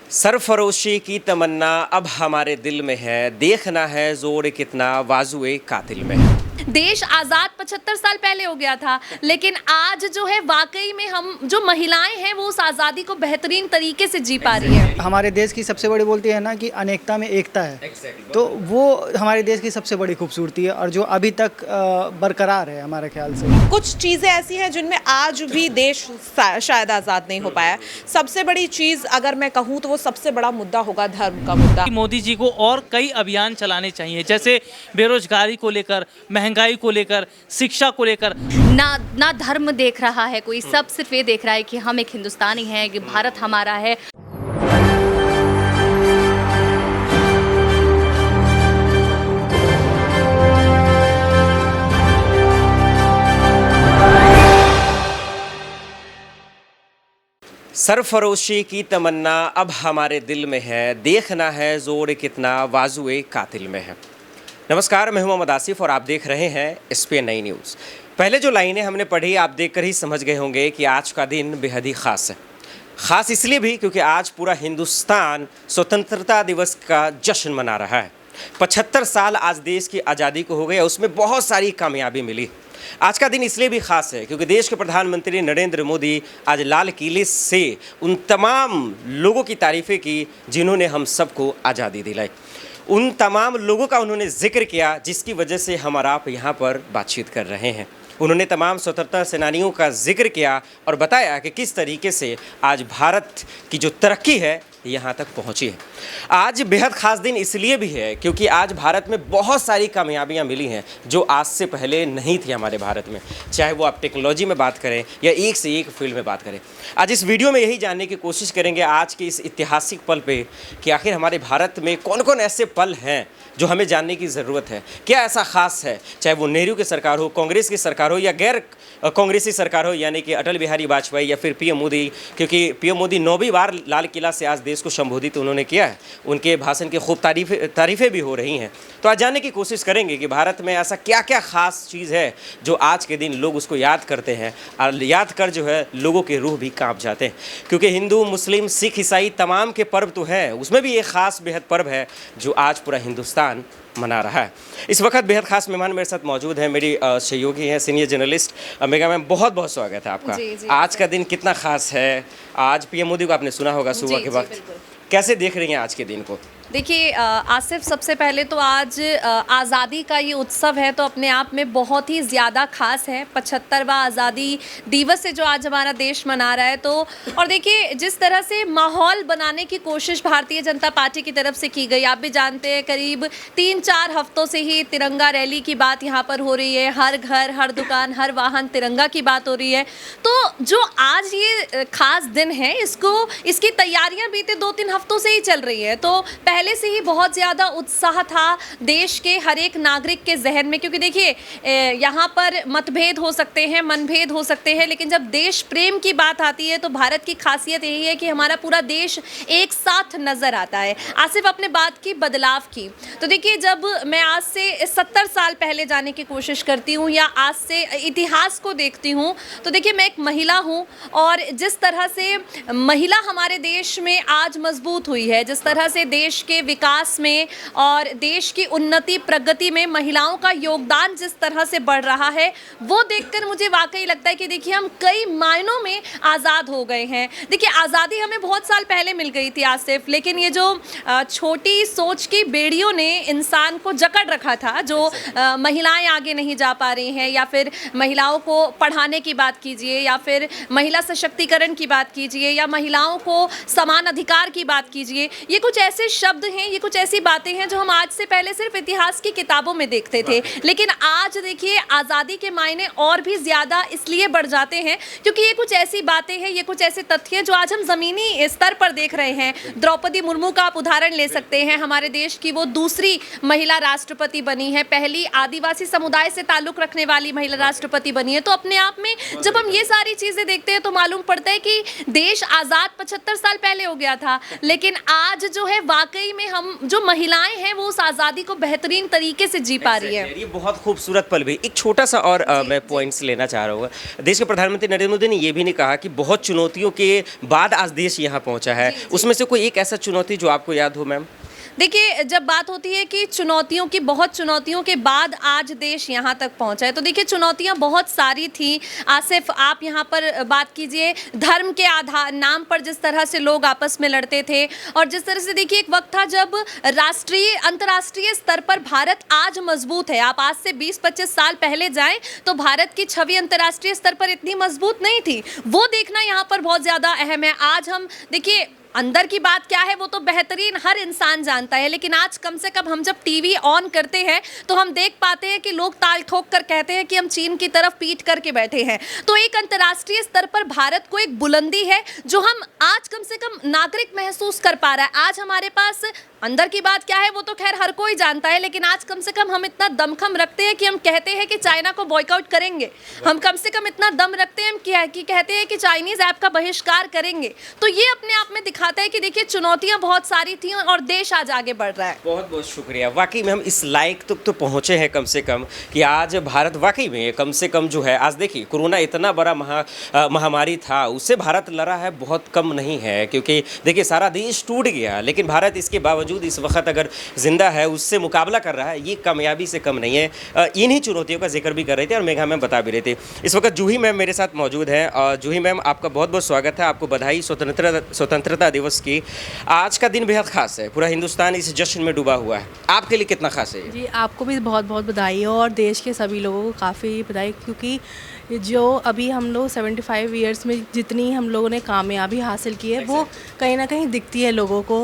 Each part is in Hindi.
सरफरोशी की तमन्ना अब हमारे दिल में है, देखना है जोर कितना बाजुए कातिल में है। देश आज़ाद 75 साल पहले हो गया था, लेकिन आज जो है वाकई में हम जो महिलाएं हैं वो उस आज़ादी को बेहतरीन तरीके से जी पा रही हैं। हमारे देश की सबसे बड़ी बोलती है ना कि अनेकता में एकता है। तो वो हमारे देश की सबसे बड़ी खूबसूरती है और जो अभी तक बरकरार है हमारे ख्याल से। कुछ चीज़ें ऐसी हैं जिनमें आज भी देश शायद आज़ाद नहीं हो पाया। सबसे बड़ी चीज़ अगर मैं कहूँ तो वो सबसे बड़ा मुद्दा होगा धर्म का मुद्दा। मोदी जी को और कई अभियान चलाने चाहिए, जैसे बेरोजगारी को लेकर, महंगाई को लेकर, शिक्षा को लेकर। ना धर्म देख रहा है कोई, सब सिर्फ ये देख रहा है कि हम एक हिंदुस्तानी हैं, कि भारत हमारा है। सरफरोशी की तमन्ना अब हमारे दिल में है, देखना है जोर कितना बाजुए कातिल में है। नमस्कार, मैं हूं मोहम्मद आसिफ और आप देख रहे हैं SPN नई न्यूज़। पहले जो लाइनें हमने पढ़ी आप देखकर ही समझ गए होंगे कि आज का दिन बेहद ही ख़ास है। ख़ास इसलिए भी क्योंकि आज पूरा हिंदुस्तान स्वतंत्रता दिवस का जश्न मना रहा है। 75 साल आज देश की आज़ादी को हो गए, उसमें बहुत सारी कामयाबी मिली। आज का दिन इसलिए भी ख़ास है क्योंकि देश के प्रधानमंत्री नरेंद्र मोदी आज लाल किले से उन तमाम लोगों की तारीफ़ें की जिन्होंने हम सबको आज़ादी दिलाई। उन तमाम लोगों का उन्होंने जिक्र किया जिसकी वजह से हम और आप यहाँ पर बातचीत कर रहे हैं। उन्होंने तमाम स्वतंत्रता सेनानियों का जिक्र किया और बताया कि किस तरीके से आज भारत की जो तरक्की है यहाँ तक पहुँची है। आज बेहद ख़ास दिन इसलिए भी है क्योंकि आज भारत में बहुत सारी कामयाबियाँ मिली हैं जो आज से पहले नहीं थी हमारे भारत में, चाहे वो आप टेक्नोलॉजी में बात करें या एक से एक फील्ड में बात करें। आज इस वीडियो में यही जानने की कोशिश करेंगे आज के इस ऐतिहासिक पल पे कि आखिर हमारे भारत में कौन कौन ऐसे पल हैं जो हमें जानने की ज़रूरत है। क्या ऐसा ख़ास है, चाहे वो नेहरू की सरकार हो, कांग्रेस की सरकार हो या गैर कांग्रेसी सरकार हो, यानी कि अटल बिहारी वाजपेयी या फिर PM मोदी, क्योंकि PM मोदी 9वीं बार लाल किला से आज देश को संबोधित उन्होंने किया है। उनके भाषण की खूब तारीफ़ें भी हो रही हैं। तो आज जानने की कोशिश करेंगे कि भारत में ऐसा क्या क्या ख़ास चीज़ है जो आज के दिन लोग उसको याद करते हैं और याद कर जो है लोगों के रूह भी काँप जाते हैं। क्योंकि हिंदू, मुस्लिम, सिख, ईसाई तमाम के पर्व तो हैं, उसमें भी एक ख़ास बेहद पर्व है जो आज पूरा हिंदुस्तान मना रहा है। इस वक्त बेहद खास मेहमान मेरे साथ मौजूद हैं, मेरी सहयोगी हैं सीनियर जर्नलिस्ट मेघा मैम। बहुत बहुत स्वागत है आपका। जी, आज का दिन कितना खास है? आज PM मोदी को आपने सुना होगा सुबह के वक्त, कैसे देख रही हैं आज के दिन को? देखिए आसिफ, सबसे पहले तो आज आज़ादी का ये उत्सव है तो अपने आप में बहुत ही ज़्यादा खास है। 75वां आज़ादी दिवस से जो आज हमारा देश मना रहा है, तो और देखिए जिस तरह से माहौल बनाने की कोशिश भारतीय जनता पार्टी की तरफ से की गई, आप भी जानते हैं करीब 3-4 हफ्तों से ही तिरंगा रैली की बात यहाँ पर हो रही है। हर घर, हर दुकान, हर वाहन तिरंगा की बात हो रही है। तो जो आज ये खास दिन है इसकी तैयारियाँ बीते 2-3 हफ्तों से ही चल रही है। तो पहले से ही बहुत ज़्यादा उत्साह था देश के हर एक नागरिक के जहन में, क्योंकि देखिए यहाँ पर मतभेद हो सकते हैं, मनभेद हो सकते हैं, लेकिन जब देश प्रेम की बात आती है तो भारत की खासियत यही है कि हमारा पूरा देश एक साथ नज़र आता है। आसिफ, अपने बात की बदलाव की, तो देखिए जब मैं आज से 70 साल पहले जाने की कोशिश करती हूँ या आज से इतिहास को देखती हूँ, तो देखिए मैं एक महिला हूँ और जिस तरह से महिला हमारे देश में आज मजबूत हुई है, जिस तरह से देश के विकास में और देश की उन्नति प्रगति में महिलाओं का योगदान जिस तरह से बढ़ रहा है, वो देखकर मुझे वाकई लगता है कि देखिए हम कई मायनों में आज़ाद हो गए हैं। देखिए आज़ादी हमें बहुत साल पहले मिल गई थी आसिफ, लेकिन ये जो छोटी सोच की बेड़ियों ने इंसान को जकड़ रखा था, जो महिलाएं आगे नहीं जा पा रही हैं, या फिर महिलाओं को पढ़ाने की बात कीजिए, या फिर महिला सशक्तिकरण की बात कीजिए, या महिलाओं को समान अधिकार की बात कीजिए, ये कुछ ऐसे शब्द हैं, ये कुछ ऐसी बातें हैं जो हम आज से पहले सिर्फ इतिहास की किताबों में देखते थे। लेकिन आज देखिए आज़ादी के मायने और भी ज़्यादा इसलिए बढ़ जाते हैं क्योंकि ये कुछ ऐसी बातें हैं, ये कुछ ऐसे तथ्य हैं जो आज हम ज़मीनी स्तर पर देख रहे हैं। द्रौपदी मुर्मू का आप उदाहरण ले सकते हैं, हमारे देश की वो दूसरी महिला राष्ट्रपति बनी है, पहली आदिवासी समुदाय से ताल्लुक़ रखने वाली महिला राष्ट्रपति बनी है। तो अपने आप में जब हम ये सारी चीज़ें देखते हैं तो मालूम पड़ता है कि देश आज़ाद 75 साल पहले हो गया था, लेकिन आज जो है वाकई वाकई में हम जो महिलाएं हैं वो उस आज़ादी को बेहतरीन तरीके से जी पा रही है। ये बहुत खूबसूरत पल भी। एक छोटा सा और मैं पॉइंट्स लेना चाह रहा हूँ। देश के प्रधानमंत्री नरेंद्र मोदी ने ये भी नहीं कहा कि बहुत चुनौतियों के बाद आज देश यहाँ पहुँचा है, उसमें से कोई एक ऐसा चुनौती जो आपको याद हो मैम? देखिए, जब बात होती है कि चुनौतियों की, बहुत चुनौतियों के बाद आज देश यहाँ तक पहुँचा है, तो देखिए चुनौतियाँ बहुत सारी थी। आसिफ, आप यहाँ पर बात कीजिए, धर्म के आधार नाम पर जिस तरह से लोग आपस में लड़ते थे, और जिस तरह से देखिए एक वक्त था जब राष्ट्रीय अंतर्राष्ट्रीय स्तर पर भारत आज मजबूत है। आप आज से 20-25 साल पहले जाएं तो भारत की छवि अंतर्राष्ट्रीय स्तर पर इतनी मजबूत नहीं थी। वो देखना यहाँ पर बहुत ज़्यादा अहम है। आज हम देखिए, अंदर की बात क्या है वो तो बेहतरीन हर इंसान जानता है, लेकिन आज कम से कम हम जब टीवी ऑन करते हैं तो हम देख पाते हैं कि लोग ताल ठोक कर कहते हैं कि हम चीन की तरफ पीठ करके बैठे हैं। तो एक अंतर्राष्ट्रीय स्तर पर भारत को एक बुलंदी है जो हम आज कम से कम नागरिक महसूस कर पा रहा है। आज हमारे पास अंदर की बात क्या है वो तो खैर हर कोई जानता है, लेकिन आज कम से कम हम इतना दमखम रखते हैं कि हम कहते हैं कि चाइना को बॉयकआउट करेंगे। हम कम से कम इतना दम रखते हैं कि कहते हैं कि चाइनीज ऐप का बहिष्कार करेंगे। तो ये अपने आप में दिखाता है कि देखिए चुनौतियां बहुत सारी थी और देश आज आगे बढ़ रहा है। बहुत बहुत शुक्रिया। वाकई में हम इस लायक तक तो पहुँचे हैं कम से कम कि आज भारत वाकई में कम से कम जो है, आज देखिए कोरोना इतना बड़ा महामारी था, उससे भारत लड़ा है बहुत कम नहीं है, क्योंकि देखिए सारा देश टूट गया, लेकिन भारत इसके बावजूद इस वक्त अगर जिंदा है, उससे मुकाबला कर रहा है, ये कामयाबी से कम नहीं है। इन्हीं चुनौतियों का जिक्र भी कर रहे थे और मेघा मैम बता भी रहे थे। इस वक्त जूही मैम मेरे साथ मौजूद हैं। और जूही मैम, आपका बहुत बहुत स्वागत है, आपको बधाई स्वतंत्रता दिवस की। आज का दिन बेहद खास है, पूरा हिंदुस्तान इस जश्न में डूबा हुआ है, आपके लिए कितना खास है? जी, आपको भी बहुत बहुत बधाई हो और देश के सभी लोगों को काफ़ी बधाई, क्योंकि जो अभी हम लोग 75 ईयर्स में जितनी हम लोगों ने कामयाबी हासिल की है वो कहीं ना कहीं दिखती है लोगों को,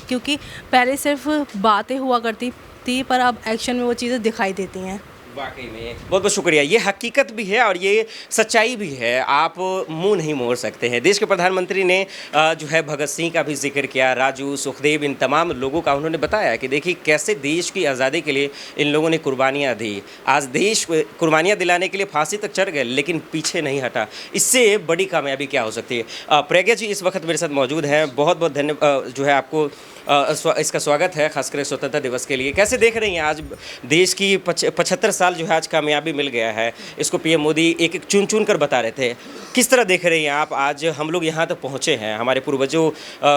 क्योंकि पहले सिर्फ बातें हुआ करती थी पर अब एक्शन में वो चीज़ें दिखाई देती हैं। वाकई में बहुत बहुत शुक्रिया। ये हकीकत भी है और ये सच्चाई भी है, आप मुंह नहीं मोड़ सकते हैं। देश के प्रधानमंत्री ने जो है भगत सिंह का भी जिक्र किया, राजू, सुखदेव, इन तमाम लोगों का उन्होंने बताया कि देखिए कैसे देश की आज़ादी के लिए इन लोगों ने कुर्बानियाँ दी। आज देश कुर्बानियाँ दिलाने के लिए फांसी तक चढ़ गए, लेकिन पीछे नहीं हटा। इससे बड़ी कामयाबी क्या हो सकती है? प्रज्ञा जी इस वक्त मेरे साथ मौजूद हैं, बहुत बहुत धन्यवाद जो है आपको इसका स्वागत है, खासकर स्वतंत्रता दिवस के लिए। कैसे देख रही हैं आज देश की 75 साल जो है आज कामयाबी मिल गया है, इसको पीएम मोदी एक एक चुन चुन कर बता रहे थे। किस तरह देख रही हैं आप आज हम लोग यहाँ तक पहुँचे हैं, हमारे पूर्वजों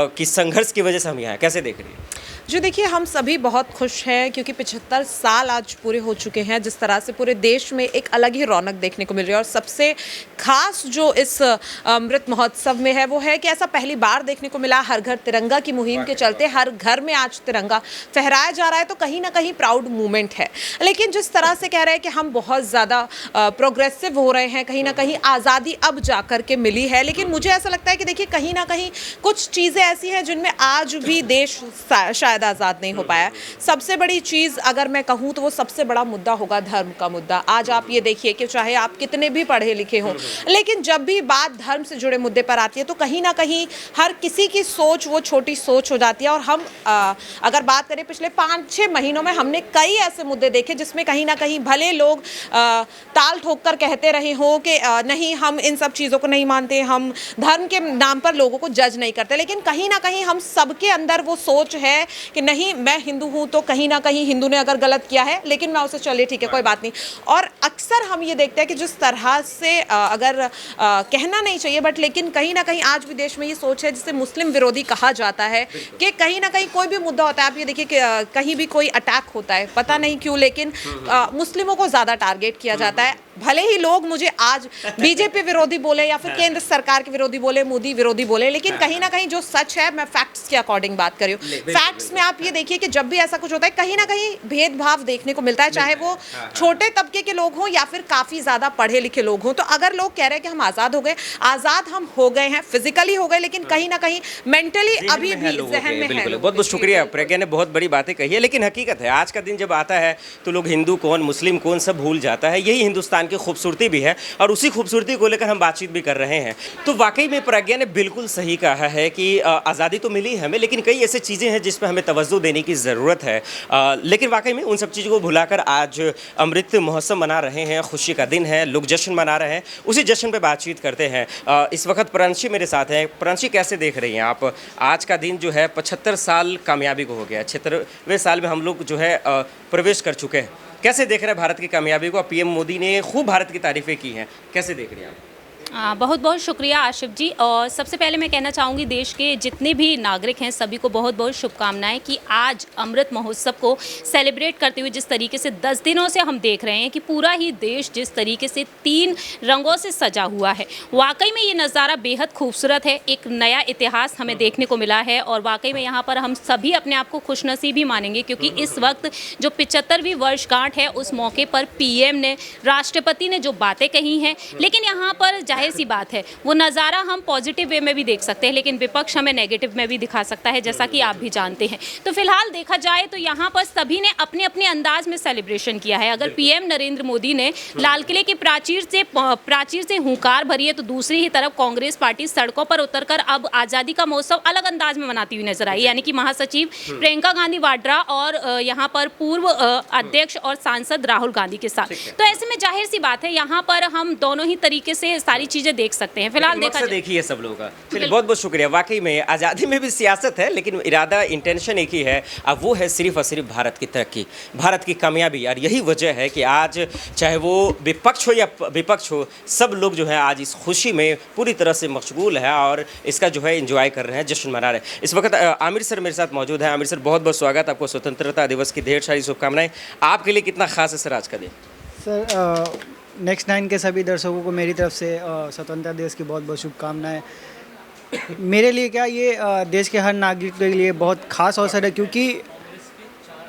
की संघर्ष की वजह से हम यहाँ, कैसे देख रही हैं? जो देखिए, हम सभी बहुत खुश हैं क्योंकि 75 साल आज पूरे हो चुके हैं, जिस तरह से पूरे देश में एक अलग ही रौनक देखने को मिल रही है। और सबसे खास जो इस अमृत महोत्सव में है वो है कि ऐसा पहली बार देखने को मिला, हर घर तिरंगा की मुहिम के चलते हर घर में आज तिरंगा फहराया जा रहा है, तो कहीं ना कहीं प्राउड मूवमेंट है। लेकिन जिस तरह से कह रहे हैं कि हम बहुत ज़्यादा प्रोग्रेसिव हो रहे हैं, कहीं ना कहीं आज़ादी अब जा कर के मिली है, लेकिन मुझे ऐसा लगता है कि देखिए कहीं ना कहीं कुछ चीज़ें ऐसी हैं जिनमें आज भी देश शायद आज़ाद नहीं हो पाया। सबसे बड़ी चीज़ अगर मैं कहूँ तो वो सबसे बड़ा मुद्दा होगा धर्म का मुद्दा। आज आप ये देखिए कि चाहे आप कितने भी पढ़े लिखे हों, लेकिन जब भी बात धर्म से जुड़े मुद्दे पर आती है तो कहीं ना कहीं हर किसी की सोच वो छोटी सोच हो जाती है। और हम अगर बात करें पिछले 5-6 महीनों में हमने कई ऐसे मुद्दे देखे जिसमें कहीं ना कहीं भले लोग ताल ठोक कर कहते रहे हों कि नहीं हम इन सब चीज़ों को नहीं मानते, हम धर्म के नाम पर लोगों को जज नहीं करते, लेकिन कहीं ना कहीं हम सबके अंदर वो सोच है कि नहीं मैं हिंदू हूँ तो कहीं ना कहीं हिंदू ने अगर गलत किया है लेकिन मैं उसे चलिए ठीक है कोई बात नहीं। और अक्सर हम ये देखते हैं कि जिस तरह से अगर कहना नहीं चाहिए बट लेकिन कहीं ना कहीं आज भी देश में ये सोच है जिसे मुस्लिम विरोधी कहा जाता है कि कहीं ना कहीं कोई भी मुद्दा होता है, आप ये देखिए कि कहीं भी कोई अटैक होता है पता नहीं क्यों, लेकिन मुस्लिमों को ज़्यादा टारगेट किया जाता है। भले ही लोग मुझे आज बीजेपी विरोधी बोले या फिर केंद्र सरकार के विरोधी बोले, मोदी विरोधी बोले, लेकिन कहीं ना कहीं जो सच है, मैं फैक्ट्स के अकॉर्डिंग बात कर रही हूँ। फैक्ट्स में आप ये देखिए कि जब भी ऐसा कुछ होता है कहीं ना कहीं भेदभाव देखने को मिलता है, चाहे वो छोटे तबके के लोग हों या फिर काफ़ी ज़्यादा पढ़े लिखे लोग हों। तो अगर लोग कह रहे हैं कि हम आज़ाद हो गए, आज़ाद हम हो गए हैं, फिजिकली हो गए, लेकिन कहीं ना कहीं मेंटली अभी भी जहन में है। बहुत बहुत शुक्रिया, प्रज्ञा ने बहुत बड़ी बातें कही है, लेकिन हकीकत है आज का दिन जब आता है तो लोग हिंदू कौन मुस्लिम कौन सब भूल जाता है। यही हिंदुस्तान की खूबसूरती भी है और उसी खूबसूरती को लेकर हम बातचीत भी कर रहे हैं। तो वाकई में प्रज्ञा ने बिल्कुल सही कहा है कि आज़ादी तो मिली हमें, लेकिन कई ऐसी चीज़ें हैं जिस पर हमें तवज्जो देने की ज़रूरत है। लेकिन वाकई में उन सब चीज़ों को भुलाकर आज अमृत महोत्सव मना रहे हैं, खुशी का दिन है, लोग जश्न मना रहे हैं, उसी जश्न पे बातचीत करते हैं। इस वक्त प्रांशी मेरे साथ हैं। प्रांशी, कैसे देख रही हैं आप आज का दिन जो है 75 75 साल कामयाबी को हो गया, 76वें साल में हम लोग जो है प्रवेश कर चुके हैं। कैसे देख रहे हैं भारत की कामयाबी को? पीएम मोदी ने खूब भारत की तारीफ़ें की हैं, कैसे देख रहे हैं आप? बहुत बहुत शुक्रिया आशिफ जी। और सबसे पहले मैं कहना चाहूँगी देश के जितने भी नागरिक हैं सभी को बहुत बहुत शुभकामनाएं कि आज अमृत महोत्सव को सेलिब्रेट करते हुए जिस तरीके से 10 दिनों से हम देख रहे हैं कि पूरा ही देश जिस तरीके से 3 रंगों से सजा हुआ है, वाकई में ये नज़ारा बेहद खूबसूरत है। एक नया इतिहास हमें देखने को मिला है और वाकई में यहाँ पर हम सभी अपने आप को खुशनसीब ही मानेंगे क्योंकि इस वक्त जो 75वीं वर्षगांठ है उस मौके पर पीएम ने, राष्ट्रपति ने जो बातें कही हैं, लेकिन यहाँ पर जाहिर सी बात है वो नज़ारा हम पॉजिटिव वे में भी देख सकते हैं लेकिन विपक्ष हमें नेगेटिव में भी दिखा सकता है, जैसा कि आप भी जानते हैं। तो फिलहाल देखा जाए तो यहाँ पर सभी ने अपने अपने अंदाज में सेलिब्रेशन किया है। अगर पीएम नरेंद्र मोदी ने लाल किले की प्राचीर से हुंकार भरी है तो दूसरी ही तरफ कांग्रेस पार्टी सड़कों पर उतरकर अब आज़ादी का महोत्सव अलग अंदाज में मनाती हुई नजर आई, यानी कि महासचिव प्रियंका गांधी वाड्रा और यहाँ पर पूर्व अध्यक्ष और सांसद राहुल गांधी के साथ। तो ऐसे में जाहिर सी बात है यहाँ पर हम दोनों ही तरीके से सारी चीजें देख सकते हैं। फिलहाल देखा देखिए सब लोगों का, चलिए बहुत बहुत शुक्रिया। वाकई में आज़ादी में भी सियासत है लेकिन इरादा, इंटेंशन एक ही है, अब वो है सिर्फ और सिर्फ भारत की तरक्की, भारत की कामयाबी। और यही वजह है कि आज चाहे वो विपक्ष हो या विपक्ष हो, सब लोग जो है आज इस खुशी में पूरी तरह से मशगूल है और इसका जो है एंजॉय कर रहे हैं, जश्न मना रहे हैं। इस वक्त आमिर सर मेरे साथ मौजूद हैं। आमिर सर बहुत बहुत स्वागत, आपको स्वतंत्रता दिवस की ढेर सारी शुभकामनाएं। आपके लिए कितना खास है सर आज का दिन? सर नेक्स्ट 9 के सभी दर्शकों को मेरी तरफ से स्वतंत्रता दिवस की बहुत बहुत शुभकामनाएं। मेरे लिए क्या, ये देश के हर नागरिक के लिए बहुत खास अवसर है क्योंकि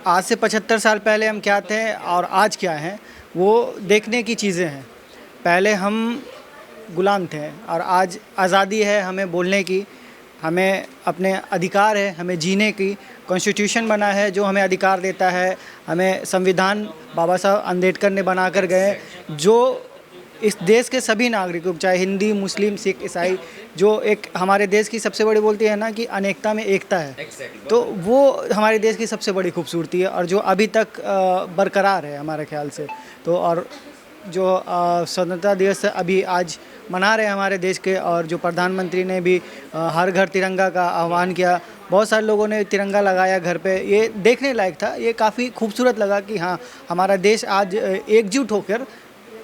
आज से 75 साल पहले हम क्या थे और आज क्या हैं वो देखने की चीज़ें हैं। पहले हम गुलाम थे और आज आज़ादी है हमें बोलने की, हमें अपने अधिकार है, हमें जीने की। कॉन्स्टिट्यूशन बना है जो हमें अधिकार देता है, हमें संविधान बाबा साहब अम्बेडकर ने बना कर गए, जो इस देश के सभी नागरिकों, चाहे हिंदी, मुस्लिम, सिख, ईसाई, जो एक हमारे देश की सबसे बड़ी बोलती है ना कि अनेकता में एकता है, तो वो हमारे देश की सबसे बड़ी खूबसूरती है और जो अभी तक बरकरार है हमारे ख्याल से। तो और जो स्वतंत्रता दिवस अभी आज मना रहे हैं हमारे देश के, और जो प्रधानमंत्री ने भी हर घर तिरंगा का आह्वान किया, बहुत सारे लोगों ने तिरंगा लगाया घर पे, ये देखने लायक था। ये काफ़ी खूबसूरत लगा कि हाँ हमारा देश आज एकजुट होकर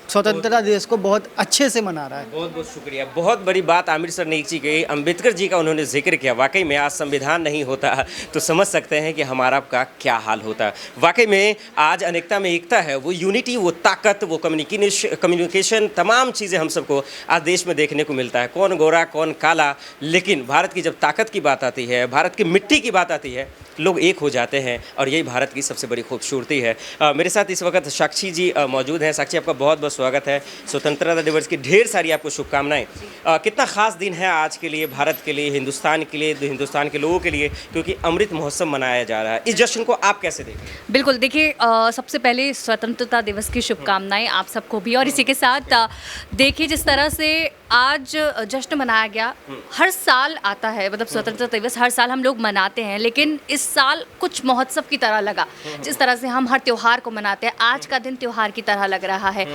स्वतंत्रता दिवस को बहुत अच्छे से मना रहा है। बहुत बहुत शुक्रिया। बहुत बड़ी बात आमिर सर ने एक चीज़ कही, अम्बेडकर जी का उन्होंने जिक्र किया। वाकई में आज संविधान नहीं होता तो समझ सकते हैं कि हमारा का क्या हाल होता। वाकई में आज अनेकता में एकता है, वो यूनिटी, वो ताकत, वो कम्युनिकेशन, तमाम चीज़ें हम सबको आज देश में देखने को मिलता है। कौन गोरा कौन काला, लेकिन भारत की जब ताकत की बात आती है, भारत की मिट्टी की बात आती है, लोग एक हो जाते हैं और यही भारत की सबसे बड़ी खूबसूरती है। मेरे साथ इस वक्त साक्षी जी मौजूद हैं। साक्षी, आपका बहुत बहुत स्वागत है। स्वतंत्रता दिवस की ढेर सारी आपको शुभकामनाएं। कितना खास दिन है आज के लिए, भारत के लिए, हिंदुस्तान के लिए, हिंदुस्तान के लोगों के लिए, क्योंकि अमृत महोत्सव मनाया जा रहा है। इस जश्न को आप कैसे देखें? बिल्कुल, देखिए सबसे पहले स्वतंत्रता दिवस की शुभकामनाएं आप सबको भी। और इसी के साथ देखिए जिस तरह से आज जश्न मनाया गया, हर साल आता है, मतलब स्वतंत्रता दिवस हर साल हम लोग मनाते हैं, लेकिन इस साल कुछ महोत्सव की तरह लगा। जिस तरह से हम हर त्यौहार को मनाते हैं, आज का दिन त्यौहार की तरह लग रहा है।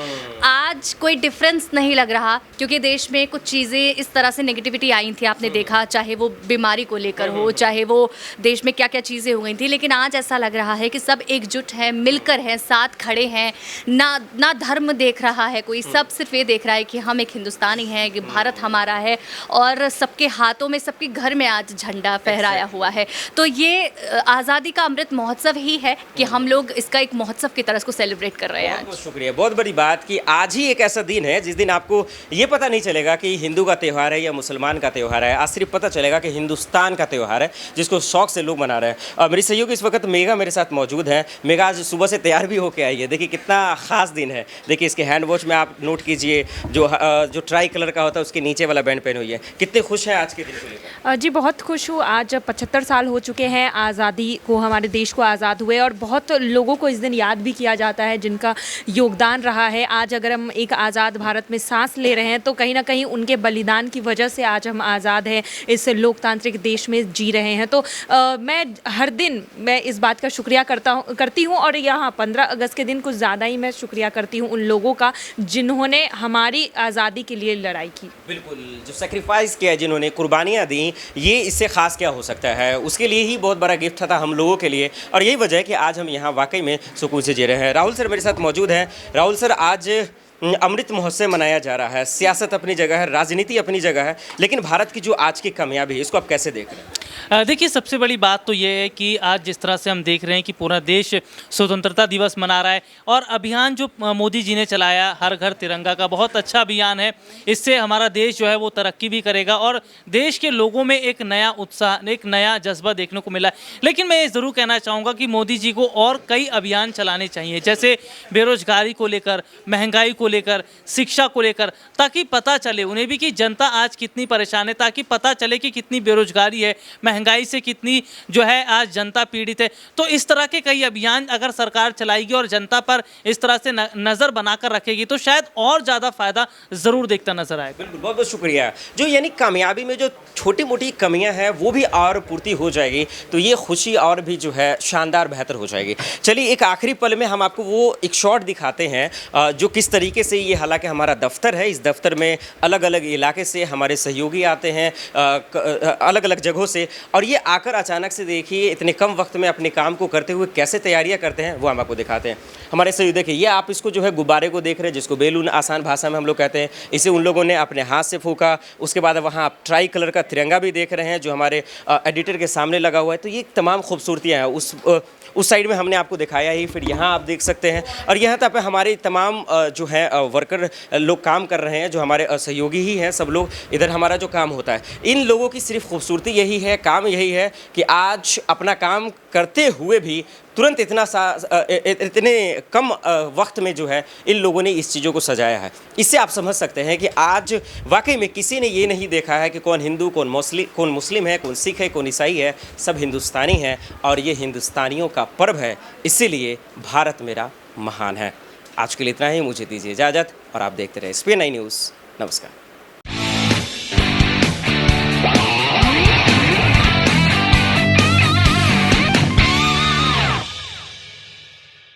आज कोई डिफरेंस नहीं लग रहा क्योंकि देश में कुछ चीज़ें इस तरह से नेगेटिविटी आई थी, आपने देखा, चाहे वो बीमारी को लेकर हो, चाहे वो देश में क्या क्या चीज़ें हो गई थी, लेकिन आज ऐसा लग रहा है कि सब एकजुट हैं, मिलकर हैं, साथ खड़े हैं। ना धर्म देख रहा है कोई, सब सिर्फ ये देख रहा है कि हम एक हिंदुस्तानी हैं, कि भारत हमारा है, और सबके हाथों में, सबके घर में आज झंडा फहराया हुआ है। तो ये आज़ादी का अमृत महोत्सव ही है कि हम लोग इसका एक महोत्सव की तरह इसको सेलिब्रेट कर रहे हैं। बहुत शुक्रिया। बहुत बड़ी बात कि आज ही एक ऐसा दिन है जिस दिन आपको ये पता नहीं चलेगा कि हिंदू का त्यौहार है या मुसलमान का त्यौहार है। आज सिर्फ पता चलेगा कि हिंदुस्तान का त्यौहार है जिसको शौक से लोग मना रहे हैं। मेरी सहयोगी इस वक्त मेघा मेरे साथ मौजूद है। मेघा आज सुबह से तैयार भी होकर आई है। देखिए कितना खास दिन है। देखिए इसके हैंड वॉच में आप नोट कीजिए, जो ट्राई कलर का होता है उसके नीचे वाला बैंड पहनी हुई है। कितने खुश हैं आज के दिन को लेकर? जी बहुत खुश हूँ। आज 75 साल हो चुके हैं आज़ादी को, हमारे देश को आज़ाद हुए, और बहुत लोगों को इस दिन याद भी किया जाता है जिनका योगदान रहा है। आज अगर हम एक आज़ाद भारत में सांस ले रहे हैं तो कहीं ना कहीं उनके बलिदान की वजह से आज हम आज़ाद हैं, इस लोकतांत्रिक देश में जी रहे हैं। तो मैं हर दिन इस बात का शुक्रिया करती हूँ, और यहाँ 15 अगस्त के दिन कुछ ज़्यादा ही मैं शुक्रिया करती हूँ उन लोगों का जिन्होंने हमारी आज़ादी के लिए लड़ाई लड़ाई की। बिल्कुल, जो सेक्रीफाइस किया, जिन्होंने कुर्बानियाँ दी, ये इससे ख़ास क्या हो सकता है, उसके लिए ही बहुत बड़ा गिफ्ट था हम लोगों के लिए। और यही वजह है कि आज हम यहाँ वाकई में सुकून से जी रहे हैं। राहुल सर मेरे साथ मौजूद हैं। राहुल सर, आज अमृत महोत्सव मनाया जा रहा है, सियासत अपनी जगह है, राजनीति अपनी जगह है, लेकिन भारत की जो आज की कामयाबी है, इसको आप कैसे देख रहे हैं? देखिए, सबसे बड़ी बात तो ये है कि आज जिस तरह से हम देख रहे हैं कि पूरा देश स्वतंत्रता दिवस मना रहा है और अभियान जो मोदी जी ने चलाया, हर घर तिरंगा का, बहुत अच्छा अभियान है। इससे हमारा देश जो है वो तरक्की भी करेगा और देश के लोगों में एक नया उत्साह, एक नया जज्बा देखने को मिला है। लेकिन मैं ये ज़रूर कहना चाहूँगा कि मोदी जी को और कई अभियान चलाने चाहिए, जैसे बेरोजगारी को लेकर, महंगाई को लेकर, शिक्षा को लेकर, ताकि पता चले उन्हें भी कि जनता आज कितनी परेशान है, ताकि पता चले कि कितनी बेरोजगारी है, महंगाई से कितनी जो है आज जनता पीड़ित है। तो इस तरह के कई अभियान अगर सरकार चलाएगी और जनता पर इस तरह से नज़र बनाकर रखेगी तो शायद और ज़्यादा फायदा ज़रूर देखता नजर आएगा। बिल्कुल, बहुत बहुत शुक्रिया। जो यानी कामयाबी में जो छोटी मोटी कमियां हैं वो भी और पूर्ति हो जाएगी, तो ये खुशी और भी जो है शानदार बेहतर हो जाएगी। चलिए, एक आखिरी पल में हम आपको वो एक शॉट दिखाते हैं जो किस तरीके से ये, हालांकि हमारा दफ्तर है, इस दफ्तर में अलग अलग इलाके से हमारे सहयोगी आते हैं, अलग अलग जगहों से, और ये आकर अचानक से देखिए इतने कम वक्त में अपने काम को करते हुए कैसे तैयारियां करते हैं, वो हम आपको दिखाते हैं। हमारे सहयोगी देखिए, ये आप इसको जो है गुब्बारे को देख रहे हैं, जिसको बेलून आसान भाषा में हम लोग कहते हैं। इसे उन लोगों ने अपने हाथ से फूंका। उसके बाद वहाँ आप ट्राई कलर का तिरंगा भी देख रहे हैं जो हमारे एडिटर के सामने लगा हुआ है। तो ये तमाम खूबसूरतियाँ हैं। उस साइड में हमने आपको दिखाया ही, फिर यहाँ आप देख सकते हैं, और यहाँ तक हमारे तमाम जो है वर्कर लोग काम कर रहे हैं, जो हमारे सहयोगी ही हैं सब लोग। इधर हमारा जो काम होता है, इन लोगों की सिर्फ खूबसूरती यही है, काम यही है कि आज अपना काम करते हुए भी तुरंत इतने कम वक्त में जो है इन लोगों ने इस चीज़ों को सजाया है। इससे आप समझ सकते हैं कि आज वाकई में किसी ने ये नहीं देखा है कि कौन हिंदू, कौन मुस्लिम है, कौन सिख है, कौन ईसाई है, सब हिंदुस्तानी हैं और ये हिंदुस्तानियों का पर्व है। इसीलिए भारत मेरा महान है। आज के लिए इतना ही, मुझे दीजिए इजाज़त और आप देखते रहे SPN9 न्यूज़। नमस्कार।